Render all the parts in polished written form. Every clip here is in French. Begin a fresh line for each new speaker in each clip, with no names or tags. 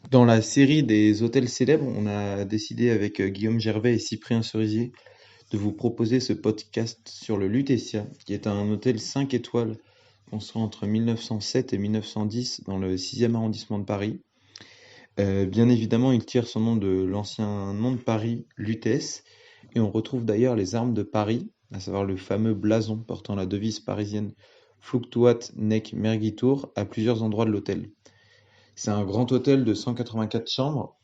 Dans la série des hôtels célèbres, on a décidé avec Guillaume Gervais et Cyprien Cerisier de vous proposer ce podcast sur le Lutetia, qui est un hôtel 5 étoiles construit entre 1907 et 1910 dans le 6e arrondissement de Paris. Bien évidemment, il tire son nom de l'ancien nom de Paris, Lutèce, et on retrouve d'ailleurs les armes de Paris, à savoir le fameux blason portant la devise parisienne Fluctuat nec mergitur à plusieurs endroits de l'hôtel. C'est un grand hôtel de 184 chambres,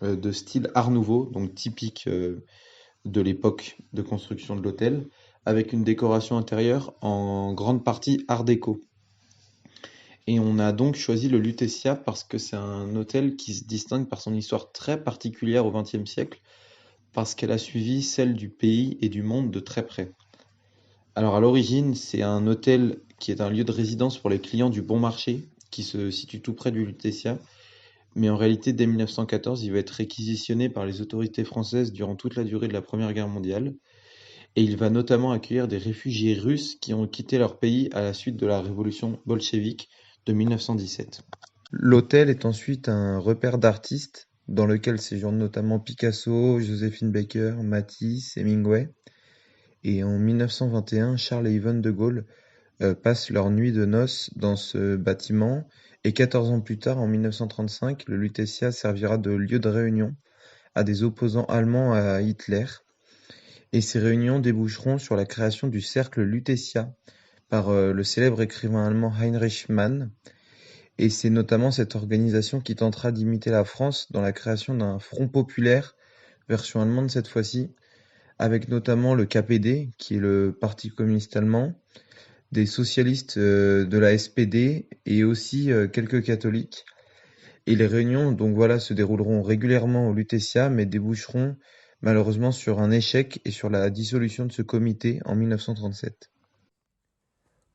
de style Art Nouveau, donc typique de l'époque de construction de l'hôtel, avec une décoration intérieure en grande partie Art déco. Et on a donc choisi le Lutetia parce que c'est un hôtel qui se distingue par son histoire très particulière au XXe siècle, parce qu'elle a suivi celle du pays et du monde de très près. Alors à l'origine, c'est un hôtel qui est un lieu de résidence pour les clients du Bon Marché, qui se situe tout près du Lutetia. Mais en réalité, dès 1914, il va être réquisitionné par les autorités françaises durant toute la durée de la Première Guerre mondiale, et il va notamment accueillir des réfugiés russes qui ont quitté leur pays à la suite de la révolution bolchevique de 1917. L'hôtel est ensuite un repère d'artistes, dans lequel séjournent notamment Picasso, Joséphine Baker, Matisse, Hemingway. Et en 1921, Charles et Yvonne de Gaulle passent leur nuit de noces dans ce bâtiment, et 14 ans plus tard, en 1935, le Lutetia servira de lieu de réunion à des opposants allemands à Hitler, et ces réunions déboucheront sur la création du cercle Lutetia par le célèbre écrivain allemand Heinrich Mann, et c'est notamment cette organisation qui tentera d'imiter la France dans la création d'un front populaire, version allemande cette fois-ci, avec notamment le KPD, qui est le Parti communiste allemand, des socialistes de la SPD et aussi quelques catholiques. Et les réunions, donc voilà, se dérouleront régulièrement au Lutetia, mais déboucheront malheureusement sur un échec et sur la dissolution de ce comité en 1937.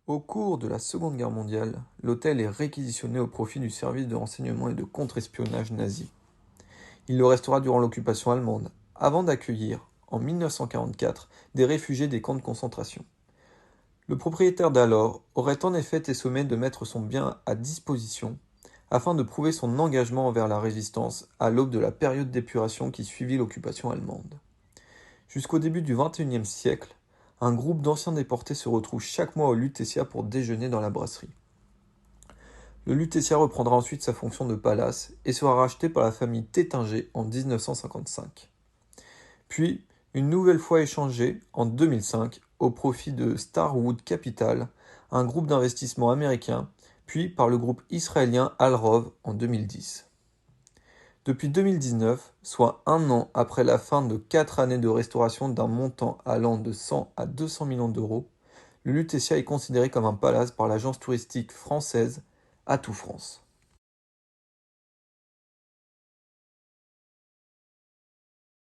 Au cours de la Seconde Guerre mondiale, l'hôtel est réquisitionné au profit du service de renseignement et de contre-espionnage nazi. Il le restera durant l'occupation allemande, avant d'accueillir, en 1944, des réfugiés des camps de concentration. Le propriétaire d'alors aurait en effet été sommé de mettre son bien à disposition afin de prouver son engagement envers la résistance à l'aube de la période d'épuration qui suivit l'occupation allemande. Jusqu'au début du XXIe siècle, un groupe d'anciens déportés se retrouve chaque mois au Lutetia pour déjeuner dans la brasserie. Le Lutetia reprendra ensuite sa fonction de palace et sera racheté par la famille Tétinger en 1955. Puis, une nouvelle fois échangé en 2005 au profit de Starwood Capital, un groupe d'investissement américain, puis par le groupe israélien Alrov en 2010. Depuis 2019, soit un an après la fin de 4 années de restauration d'un montant allant de 100 à 200 millions d'euros, le Lutetia est considéré comme un palace par l'agence touristique française Atout France.